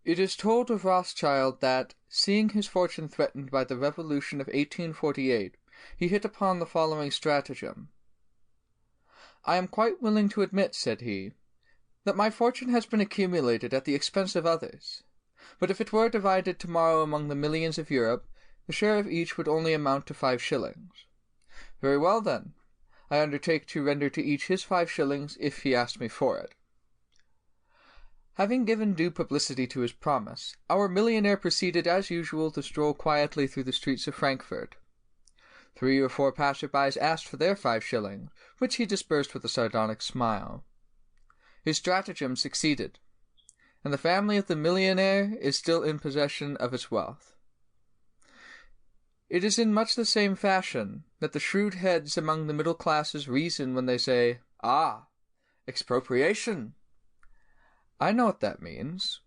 It is told of Rothschild that, seeing his fortune threatened by the Revolution of 1848, he hit upon the following stratagem. "I am quite willing to admit," said he, "that my fortune has been accumulated at the expense of others. But if it were divided tomorrow among the millions of Europe, the share of each would only amount to 5 shillings. Very well, then. I undertake to render to each his 5 shillings if he asks me for it." Having given due publicity to his promise, our millionaire proceeded as usual to stroll quietly through the streets of Frankfurt. 3 or 4 passers-by asked for their 5 shillings, which he disbursed with a sardonic smile. His stratagem succeeded, and the family of the millionaire is still in possession of its wealth. It is in much the same fashion that the shrewd heads among the middle classes reason when they say, "Ah, expropriation!" I know what that means.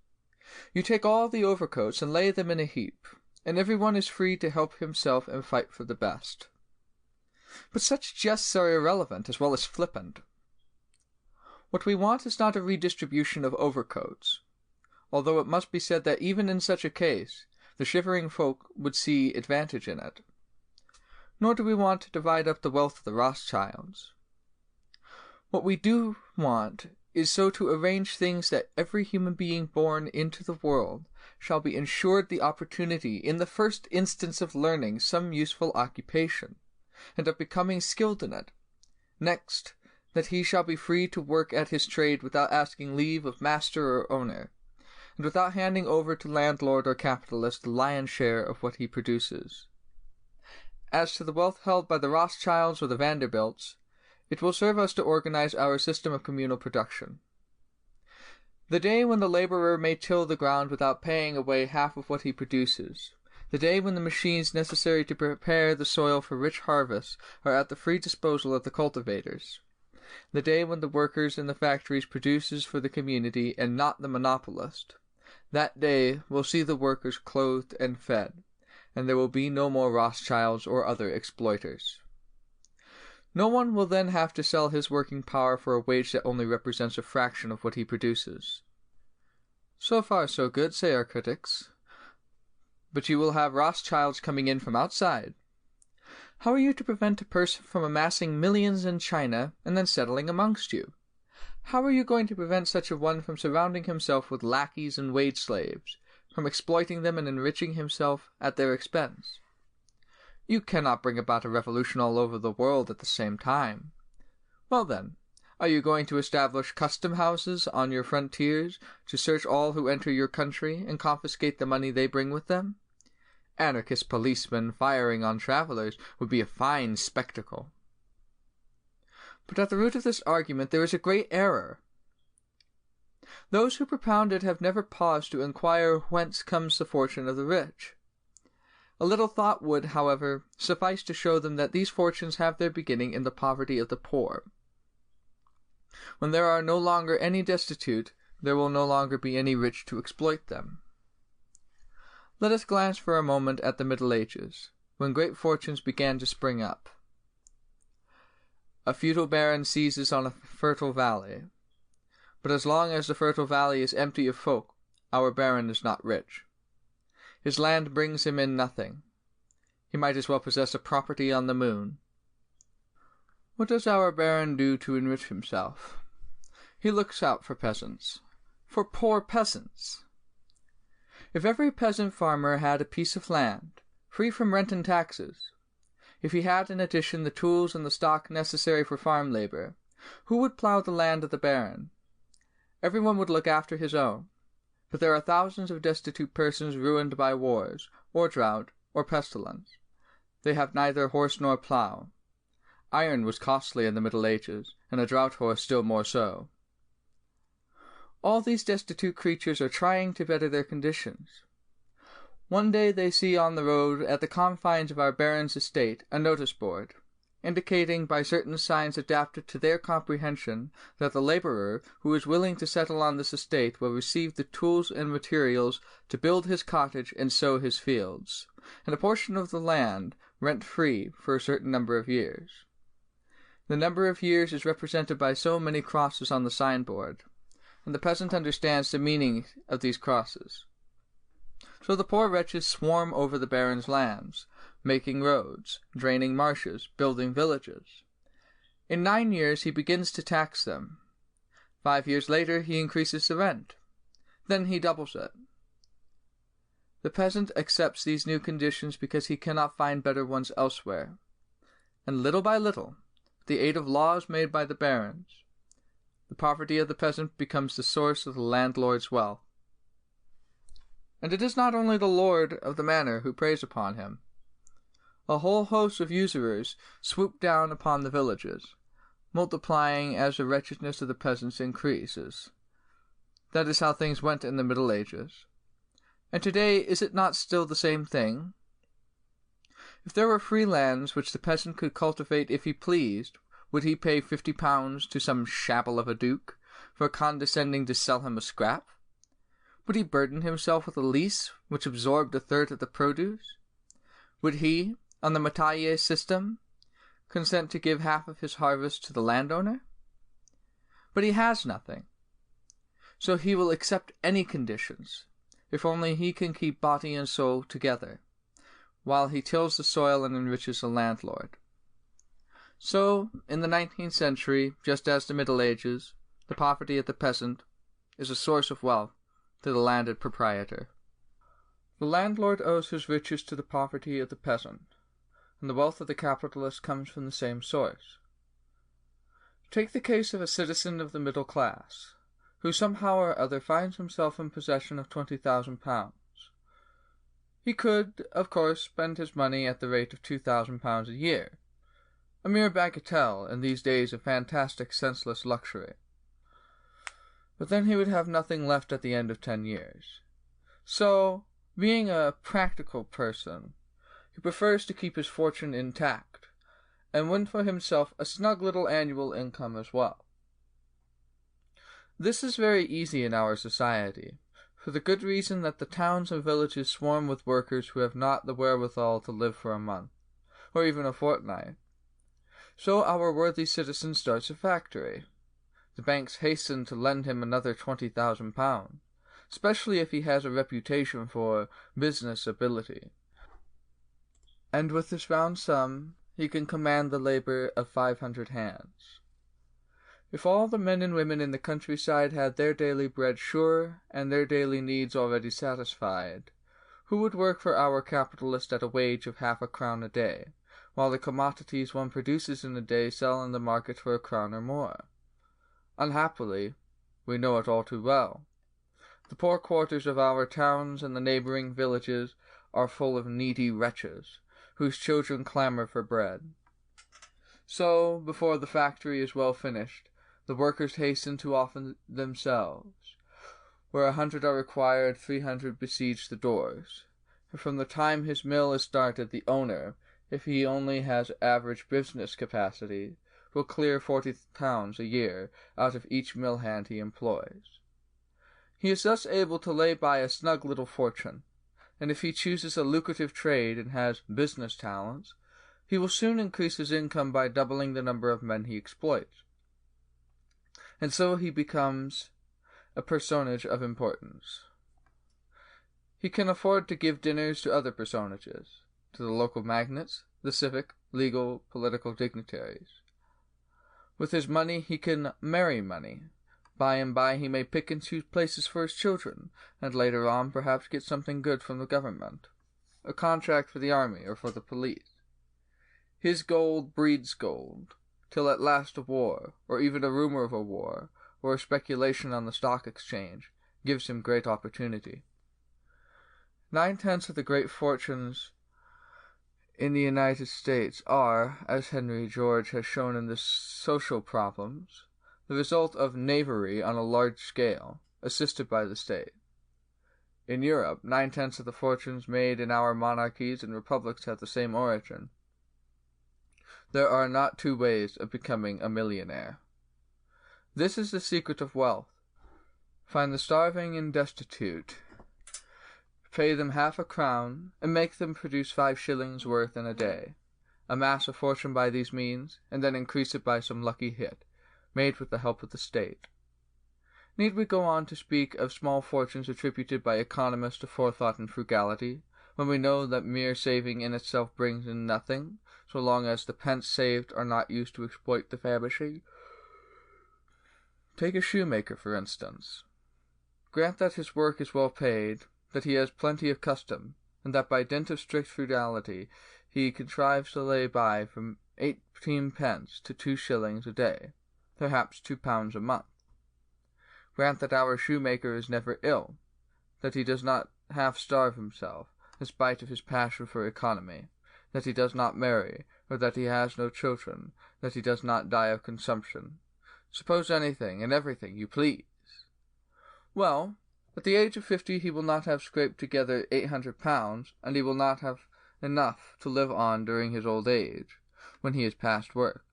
You take all the overcoats and lay them in a heap, and everyone is free to help himself and fight for the best. But such jests are irrelevant as well as flippant. What we want is not a redistribution of overcoats, although it must be said that even in such a case, the shivering folk would see advantage in it. Nor do we want to divide up the wealth of the Rothschilds. What we do want is so to arrange things that every human being born into the world shall be ensured the opportunity in the first instance of learning some useful occupation, and of becoming skilled in it. Next, that he shall be free to work at his trade without asking leave of master or owner, and without handing over to landlord or capitalist the lion's share of what he produces. As to the wealth held by the Rothschilds or the Vanderbilts, it will serve us to organize our system of communal production. The day when the laborer may till the ground without paying away half of what he produces, the day when the machines necessary to prepare the soil for rich harvests are at the free disposal of the cultivators, the day when the workers in the factories produces for the community and not the monopolist, that day will see the workers clothed and fed, and there will be no more Rothschilds or other exploiters. No one will then have to sell his working power for a wage that only represents a fraction of what he produces. So far so good, say our critics. But you will have Rothschilds coming in from outside. How are you to prevent a person from amassing millions in China and then settling amongst you? How are you going to prevent such a one from surrounding himself with lackeys and wage slaves, from exploiting them and enriching himself at their expense? You cannot bring about a revolution all over the world at the same time. Well then, are you going to establish custom houses on your frontiers to search all who enter your country and confiscate the money they bring with them? Anarchist policemen firing on travelers would be a fine spectacle. But at the root of this argument there is a great error. Those who propound it have never paused to inquire whence comes the fortune of the rich. A little thought would, however, suffice to show them that these fortunes have their beginning in the poverty of the poor. When there are no longer any destitute, there will no longer be any rich to exploit them. Let us glance for a moment at the Middle Ages, when great fortunes began to spring up. A feudal baron seizes on a fertile valley, but as long as the fertile valley is empty of folk, our baron is not rich. His land brings him in nothing. He might as well possess a property on the moon. What does our baron do to enrich himself? He looks out for peasants, for poor peasants. If every peasant farmer had a piece of land, free from rent and taxes, if he had in addition the tools and the stock necessary for farm labor, who would plow the land of the baron? Everyone would look after his own. But there are thousands of destitute persons ruined by wars, or drought, or pestilence. They have neither horse nor plough. Iron was costly in the Middle Ages, and a draught horse still more so. All these destitute creatures are trying to better their conditions. One day they see on the road at the confines of our baron's estate a notice board, indicating by certain signs adapted to their comprehension that the laborer who is willing to settle on this estate will receive the tools and materials to build his cottage and sow his fields, and a portion of the land rent-free for a certain number of years. The number of years is represented by so many crosses on the signboard, and the peasant understands the meaning of these crosses. So the poor wretches swarm over the baron's lands, making roads, draining marshes, building villages. In 9 years he begins to tax them. 5 years later he increases the rent. Then he doubles it. The peasant accepts these new conditions because he cannot find better ones elsewhere. And little by little, with the aid of laws made by the barons, the poverty of the peasant becomes the source of the landlord's wealth. And it is not only the lord of the manor who preys upon him. A whole host of usurers swoop down upon the villages, multiplying as the wretchedness of the peasants increases. That is how things went in the Middle Ages. And today, is it not still the same thing? If there were free lands which the peasant could cultivate if he pleased, would he pay £50 to some shabble of a duke for condescending to sell him a scrap? Would he burden himself with a lease which absorbed a third of the produce? Would he, on the métayer system, consent to give half of his harvest to the landowner? But he has nothing, so he will accept any conditions, if only he can keep body and soul together, while he tills the soil and enriches the landlord. So, in the 19th century, just as the Middle Ages, the poverty of the peasant is a source of wealth to the landed proprietor. The landlord owes his riches to the poverty of the peasant, and the wealth of the capitalist comes from the same source. Take the case of a citizen of the middle class, who somehow or other finds himself in possession of £20,000. He could, of course, spend his money at the rate of £2,000 a year, a mere bagatelle in these days of fantastic senseless luxury. But then he would have nothing left at the end of 10 years. So, being a practical person, he prefers to keep his fortune intact, and win for himself a snug little annual income as well. This is very easy in our society, for the good reason that the towns and villages swarm with workers who have not the wherewithal to live for a month, or even a fortnight. So our worthy citizen starts a factory. The banks hasten to lend him another £20,000, especially if he has a reputation for business ability. And with this round sum, he can command the labor of 500 hands. If all the men and women in the countryside had their daily bread sure and their daily needs already satisfied, who would work for our capitalist at a wage of half a crown a day, while the commodities one produces in a day sell in the market for a crown or more? Unhappily, we know it all too well. The poor quarters of our towns and the neighboring villages are full of needy wretches, whose children clamor for bread. So, before the factory is well finished, the workers hasten to offer themselves. Where 100 are required, 300 besiege the doors. And from the time his mill is started, the owner, if he only has average business capacity, will clear £40 a year out of each mill hand he employs. He is thus able to lay by a snug little fortune, and if he chooses a lucrative trade and has business talents, he will soon increase his income by doubling the number of men he exploits. And so he becomes a personage of importance. He can afford to give dinners to other personages, to the local magnates, the civic, legal, political dignitaries. With his money he can marry money. By and by he may pick and choose places for his children, and later on perhaps get something good from the government, a contract for the army or for the police. His gold breeds gold, till at last a war, or even a rumor of a war, or a speculation on the stock exchange, gives him great opportunity. 9/10 of the great fortunes in the United States are, as Henry George has shown in the Social Problems, the result of knavery on a large scale, assisted by the state. In Europe, 9/10 of the fortunes made in our monarchies and republics have the same origin. There are not two ways of becoming a millionaire. This is the secret of wealth. Find the starving and destitute, pay them half a crown, and make them produce 5 shillings worth in a day. Amass a fortune by these means, and then increase it by some lucky hit, made with the help of the state. Need we go on to speak of small fortunes attributed by economists to forethought and frugality, when we know that mere saving in itself brings in nothing, so long as the pence saved are not used to exploit the famishing? Take a shoemaker, for instance. Grant that his work is well paid, that he has plenty of custom, and that by dint of strict frugality he contrives to lay by from 18 pence to 2 shillings a day, perhaps £2 a month. Grant that our shoemaker is never ill, that he does not half starve himself, in spite of his passion for economy, that he does not marry, or that he has no children, that he does not die of consumption. Suppose anything and everything you please. Well, at the age of 50 he will not have scraped together £800, and he will not have enough to live on during his old age, when he is past work.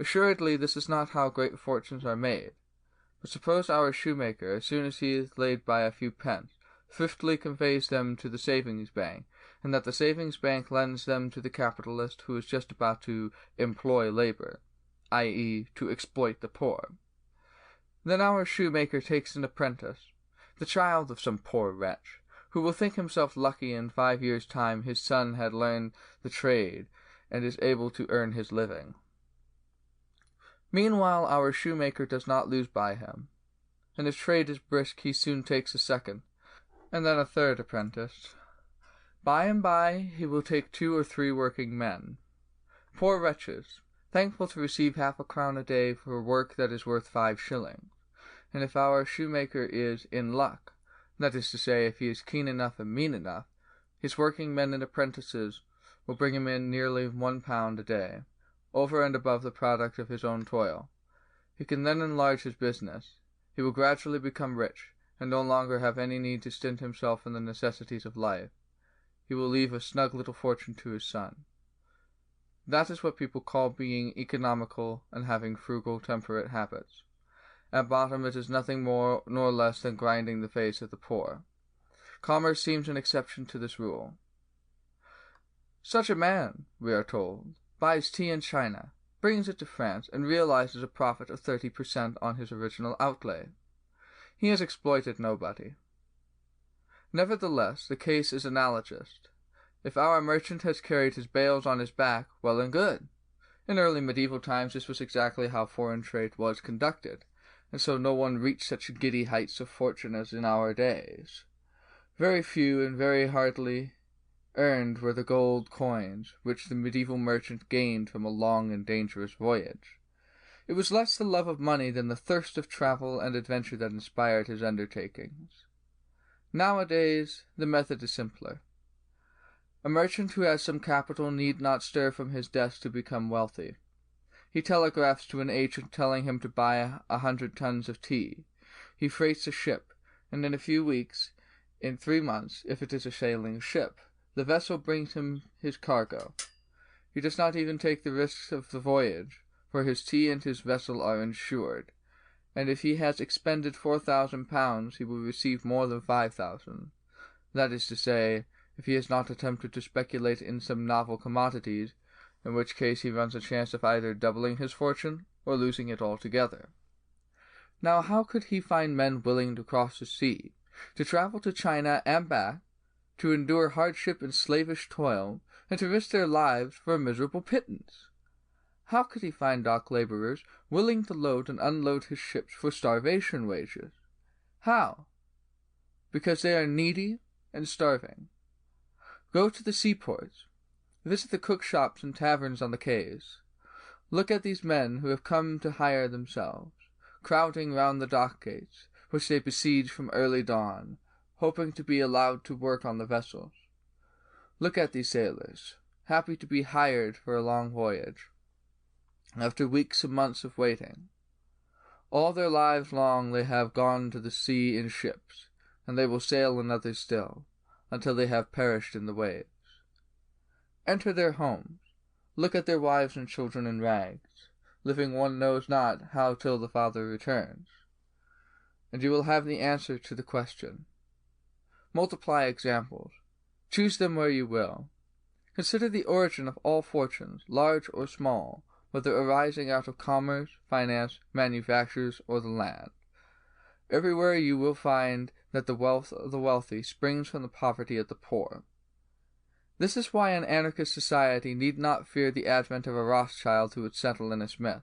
Assuredly this is not how great fortunes are made. But suppose our shoemaker, as soon as he is laid by a few pence, thriftily conveys them to the savings bank, and that the savings bank lends them to the capitalist who is just about to employ labor, i.e., to exploit the poor. Then our shoemaker takes an apprentice, the child of some poor wretch, who will think himself lucky in 5 years' time his son had learned the trade and is able to earn his living. Meanwhile our shoemaker does not lose by him, and if trade is brisk he soon takes a second, and then a third apprentice. By and by he will take 2 or 3 working men, poor wretches, thankful to receive half a crown a day for work that is worth 5 shillings, and if our shoemaker is in luck, that is to say, if he is keen enough and mean enough, his working men and apprentices will bring him in nearly £1 a day, over and above the product of his own toil. He can then enlarge his business. He will gradually become rich, and no longer have any need to stint himself in the necessities of life. He will leave a snug little fortune to his son. That is what people call being economical and having frugal, temperate habits. At bottom it is nothing more nor less than grinding the face of the poor. Commerce seems an exception to this rule. Such a man, we are told, buys tea in China, brings it to France, and realizes a profit of 30% on his original outlay. He has exploited nobody. Nevertheless, the case is analogous. If our merchant has carried his bales on his back, well and good. In early medieval times this was exactly how foreign trade was conducted, and so no one reached such giddy heights of fortune as in our days. Very few and very hardly earned were the gold coins which the medieval merchant gained from a long and dangerous voyage. It was less the love of money than the thirst of travel and adventure that inspired his undertakings. Nowadays the method is simpler. A merchant who has some capital need not stir from his desk to become wealthy. He telegraphs to an agent telling him to buy 100 tons of tea. He freights a ship, and in a few weeks, in 3 months, if it is a sailing ship, the vessel brings him his cargo. He does not even take the risks of the voyage, for his tea and his vessel are insured, and if he has expended £4,000 he will receive more than 5,000. That is to say, if he has not attempted to speculate in some novel commodities, in which case he runs a chance of either doubling his fortune or losing it altogether. Now how could he find men willing to cross the sea, to travel to China and back, to endure hardship and slavish toil, and to risk their lives for a miserable pittance? How could he find dock laborers willing to load and unload his ships for starvation wages? How? Because they are needy and starving. Go to the seaports. Visit the cook-shops and taverns on the quays. Look at these men who have come to hire themselves, crowding round the dock gates, which they besiege from early dawn, hoping to be allowed to work on the vessels. Look at these sailors, happy to be hired for a long voyage, after weeks and months of waiting. All their lives long they have gone to the sea in ships, and they will sail another still, until they have perished in the waves. Enter their homes, look at their wives and children in rags, living one knows not how till the father returns, and you will have the answer to the question. Multiply examples, choose them where you will. Consider the origin of all fortunes, large or small, whether arising out of commerce, finance, manufactures, or the land. Everywhere you will find that the wealth of the wealthy springs from the poverty of the poor. This is why an anarchist society need not fear the advent of a Rothschild who would settle in its myth.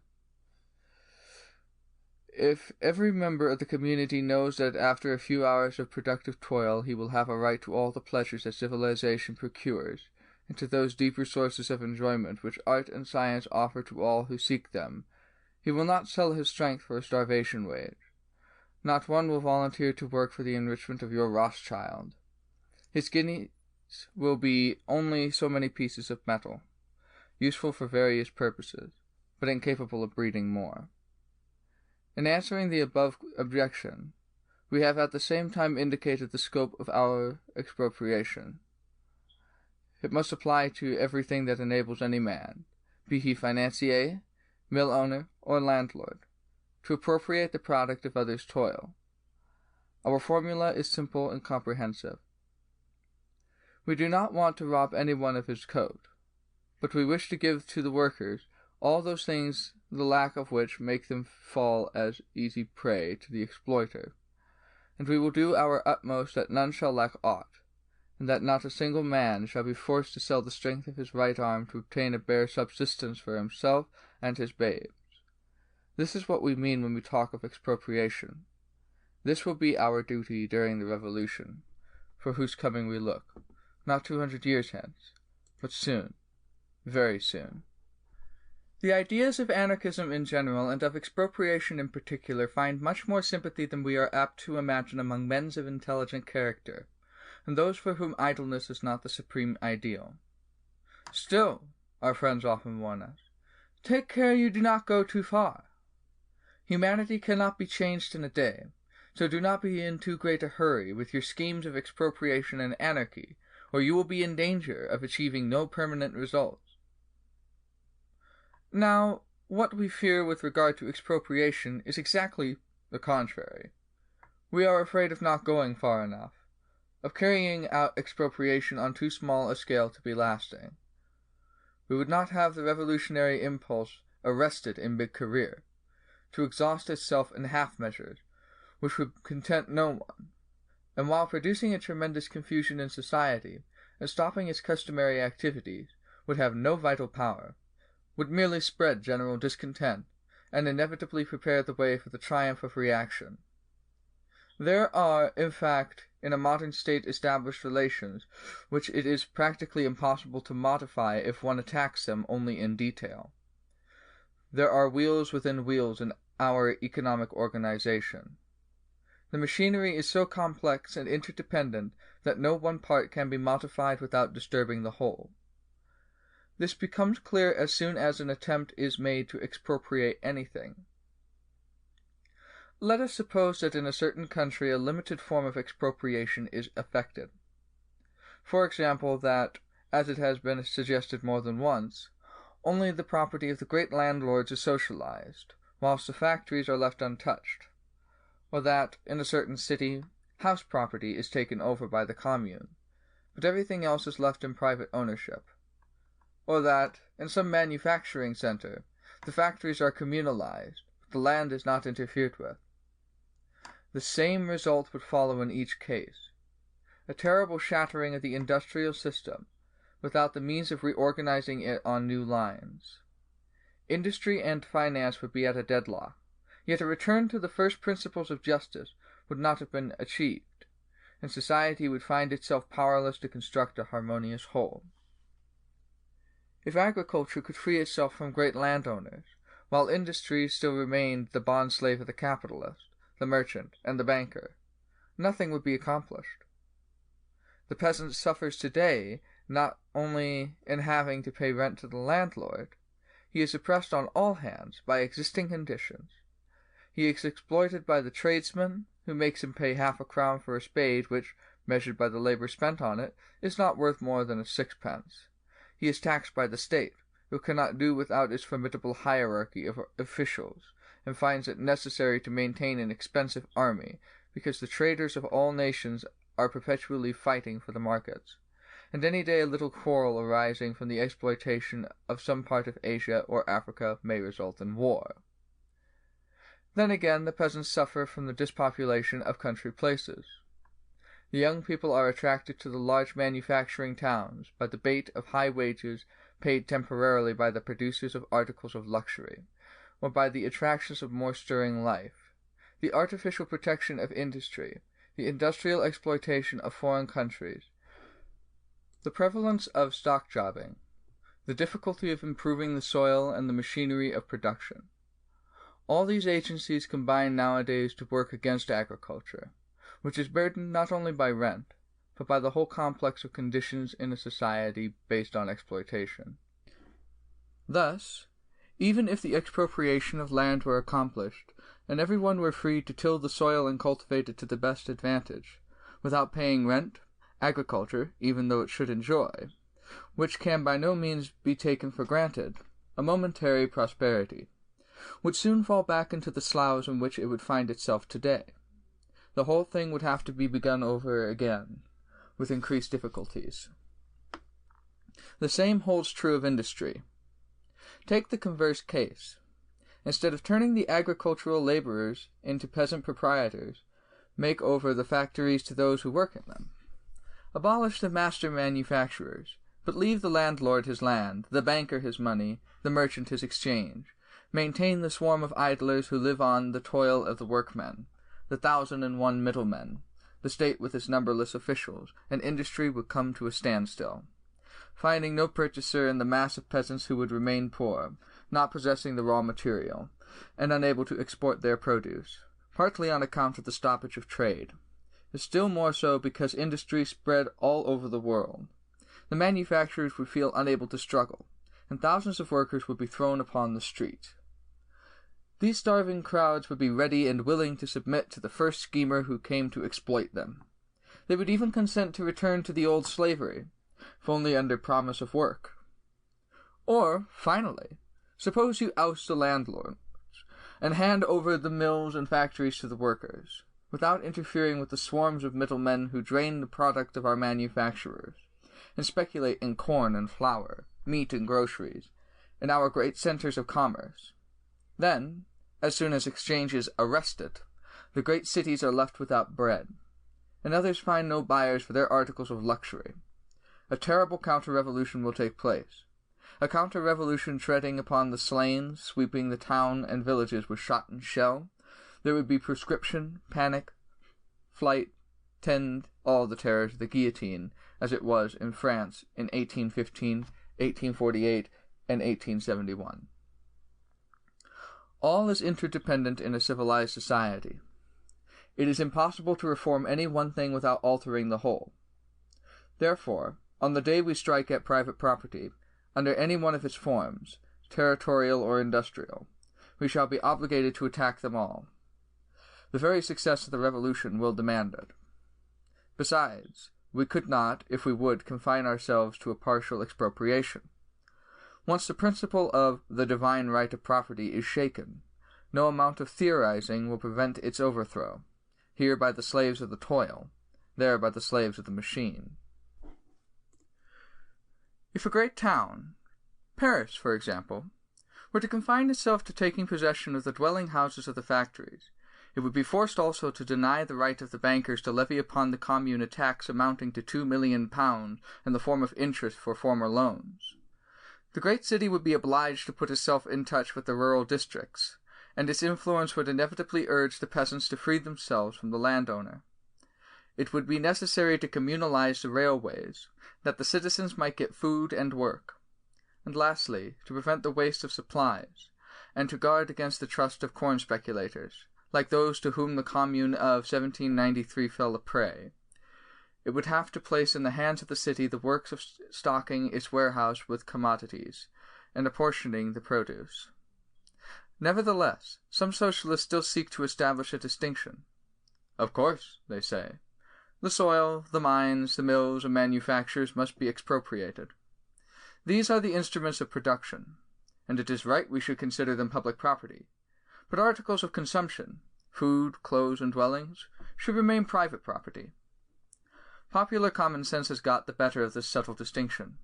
If every member of the community knows that after a few hours of productive toil he will have a right to all the pleasures that civilization procures, and to those deeper sources of enjoyment which art and science offer to all who seek them, he will not sell his strength for a starvation wage. Not one will volunteer to work for the enrichment of your Rothschild. His guineas will be only so many pieces of metal, useful for various purposes, but incapable of breeding more. In answering the above objection, we have at the same time indicated the scope of our expropriation. It must apply to everything that enables any man, be he financier, mill owner, or landlord, to appropriate the product of others' toil. Our formula is simple and comprehensive. We do not want to rob anyone of his coat, but we wish to give to the workers all those things the lack of which make them fall as easy prey to the exploiter, and we will do our utmost that none shall lack aught, and that not a single man shall be forced to sell the strength of his right arm to obtain a bare subsistence for himself and his babes. This is what we mean when we talk of expropriation. This will be our duty during the Revolution, for whose coming we look, not 200 years hence, but soon, very soon. The ideas of anarchism in general and of expropriation in particular find much more sympathy than we are apt to imagine among men of intelligent character, and those for whom idleness is not the supreme ideal. Still, our friends often warn us, take care you do not go too far. Humanity cannot be changed in a day, so do not be in too great a hurry with your schemes of expropriation and anarchy, or you will be in danger of achieving no permanent results. Now, what we fear with regard to expropriation is exactly the contrary. We are afraid of not going far enough, of carrying out expropriation on too small a scale to be lasting. We would not have the revolutionary impulse arrested in mid-career, to exhaust itself in half measures, which would content no one, and while producing a tremendous confusion in society, and stopping its customary activities, would have no vital power, would merely spread general discontent, and inevitably prepare the way for the triumph of reaction. There are, in fact, in a modern state established relations which it is practically impossible to modify if one attacks them only in detail. There are wheels within wheels in our economic organization. The machinery is so complex and interdependent that no one part can be modified without disturbing the whole. This becomes clear as soon as an attempt is made to expropriate anything. Let us suppose that in a certain country a limited form of expropriation is effected. For example, that, as it has been suggested more than once, only the property of the great landlords is socialized, whilst the factories are left untouched, or that, in a certain city, house property is taken over by the commune, but everything else is left in private ownership, or that, in some manufacturing center, the factories are communalized, but the land is not interfered with. The same result would follow in each case: a terrible shattering of the industrial system, without the means of reorganizing it on new lines. Industry and finance would be at a deadlock, yet a return to the first principles of justice would not have been achieved, and society would find itself powerless to construct a harmonious whole. If agriculture could free itself from great landowners, while industry still remained the bond-slave of the capitalist, the merchant, and the banker, nothing would be accomplished. The peasant suffers today not only in having to pay rent to the landlord, he is oppressed on all hands by existing conditions. He is exploited by the tradesman, who makes him pay half a crown for a spade which, measured by the labor spent on it, is not worth more than a sixpence. He is taxed by the state, who cannot do without its formidable hierarchy of officials, and finds it necessary to maintain an expensive army, because the traders of all nations are perpetually fighting for the markets, and any day a little quarrel arising from the exploitation of some part of Asia or Africa may result in war. Then again, the peasants suffer from the dispopulation of country places. The young people are attracted to the large manufacturing towns by the bait of high wages paid temporarily by the producers of articles of luxury, or by the attractions of more stirring life, the artificial protection of industry, the industrial exploitation of foreign countries, the prevalence of stock jobbing, the difficulty of improving the soil and the machinery of production. All these agencies combine nowadays to work against agriculture, which is burdened not only by rent, but by the whole complex of conditions in a society based on exploitation. Thus, even if the expropriation of land were accomplished, and everyone were free to till the soil and cultivate it to the best advantage, without paying rent, agriculture, even though it should enjoy, which can by no means be taken for granted, a momentary prosperity, would soon fall back into the sloughs in which it would find itself today. The whole thing would have to be begun over again, with increased difficulties. The same holds true of industry. Take the converse case. Instead of turning the agricultural laborers into peasant proprietors, make over the factories to those who work in them. Abolish the master manufacturers, but leave the landlord his land, the banker his money, the merchant his exchange. Maintain the swarm of idlers who live on the toil of the workmen, the 1,001 middlemen, the state with its numberless officials, and industry would come to a standstill, finding no purchaser in the mass of peasants who would remain poor, not possessing the raw material, and unable to export their produce, partly on account of the stoppage of trade, and still more so because industry spread all over the world. The manufacturers would feel unable to struggle, and thousands of workers would be thrown upon the street. These starving crowds would be ready and willing to submit to the first schemer who came to exploit them. They would even consent to return to the old slavery, if only under promise of work. Or, finally, suppose you oust the landlords, and hand over the mills and factories to the workers, without interfering with the swarms of middlemen who drain the product of our manufacturers, and speculate in corn and flour, meat and groceries, in our great centers of commerce. Then, as soon as exchange is arrested, the great cities are left without bread, and others find no buyers for their articles of luxury. A terrible counter-revolution will take place, a counter-revolution treading upon the slain, sweeping the town and villages with shot and shell. There would be proscription, panic, flight, all the terrors of the guillotine, as it was in France in 1815, 1848, and 1871. All is interdependent in a civilized society. It is impossible to reform any one thing without altering the whole. Therefore, on the day we strike at private property, under any one of its forms, territorial or industrial, we shall be obligated to attack them all. The very success of the revolution will demand it. Besides, we could not, if we would, confine ourselves to a partial expropriation. Once the principle of the divine right of property is shaken, no amount of theorizing will prevent its overthrow, here by the slaves of the toil, there by the slaves of the machine. If a great town, Paris, for example, were to confine itself to taking possession of the dwelling houses of the factories, it would be forced also to deny the right of the bankers to levy upon the commune a tax amounting to £2,000,000 in the form of interest for former loans. The great city would be obliged to put itself in touch with the rural districts, and its influence would inevitably urge the peasants to free themselves from the landowner. It would be necessary to communalize the railways, that the citizens might get food and work, and lastly, to prevent the waste of supplies, and to guard against the trust of corn speculators, like those to whom the Commune of 1793 fell a prey. It would have to place in the hands of the city the works of stocking its warehouse with commodities, and apportioning the produce. Nevertheless, some socialists still seek to establish a distinction. Of course, they say, the soil, the mines, the mills, and manufactures must be expropriated. These are the instruments of production, and it is right we should consider them public property. But articles of consumption, food, clothes, and dwellings, should remain private property. Popular common sense has got the better of this subtle distinction.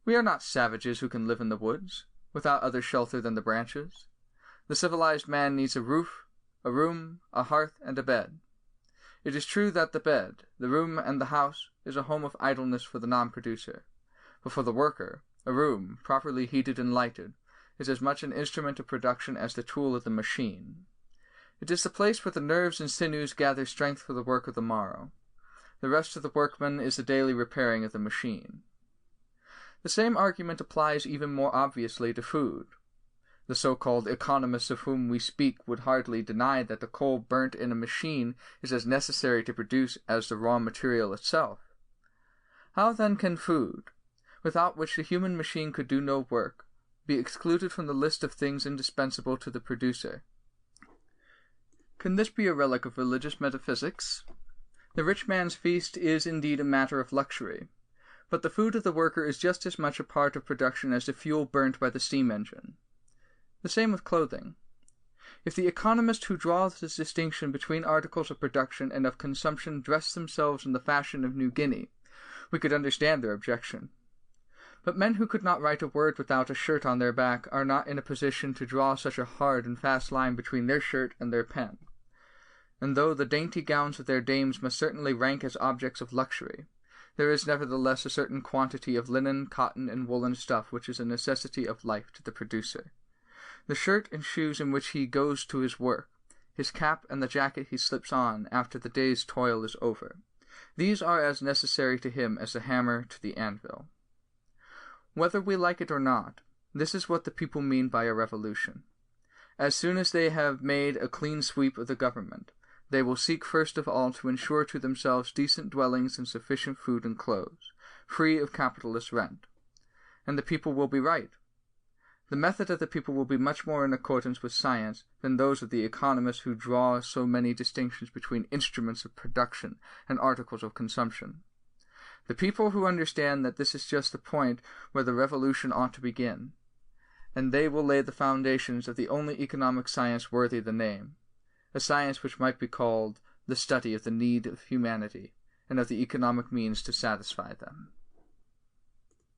We are not savages who can live in the woods, without other shelter than the branches. The civilized man needs a roof, a room, a hearth, and a bed. It is true that the bed, the room, and the house is a home of idleness for the non-producer, but for the worker, a room, properly heated and lighted, is as much an instrument of production as the tool of the machine. It is the place where the nerves and sinews gather strength for the work of the morrow. The rest of the workman is the daily repairing of the machine. The same argument applies even more obviously to food. The so-called economists of whom we speak would hardly deny that the coal burnt in a machine is as necessary to produce as the raw material itself. How then can food, without which the human machine could do no work, be excluded from the list of things indispensable to the producer? Can this be a relic of religious metaphysics? The rich man's feast is indeed a matter of luxury, but the food of the worker is just as much a part of production as the fuel burnt by the steam engine. The same with clothing. If the economists who draw this distinction between articles of production and of consumption dressed themselves in the fashion of New Guinea, we could understand their objection. But men who could not write a word without a shirt on their back are not in a position to draw such a hard and fast line between their shirt and their pen. And though the dainty gowns of their dames must certainly rank as objects of luxury, there is nevertheless a certain quantity of linen, cotton, and woolen stuff which is a necessity of life to the producer. The shirt and shoes in which he goes to his work, his cap and the jacket he slips on after the day's toil is over, these are as necessary to him as the hammer to the anvil. Whether we like it or not, this is what the people mean by a revolution. As soon as they have made a clean sweep of the government, they will seek first of all to ensure to themselves decent dwellings and sufficient food and clothes, free of capitalist rent. And the people will be right. The method of the people will be much more in accordance with science than those of the economists who draw so many distinctions between instruments of production and articles of consumption. The people who understand that this is just the point where the revolution ought to begin, and they will lay the foundations of the only economic science worthy the name, a science which might be called the study of the need of humanity and of the economic means to satisfy them.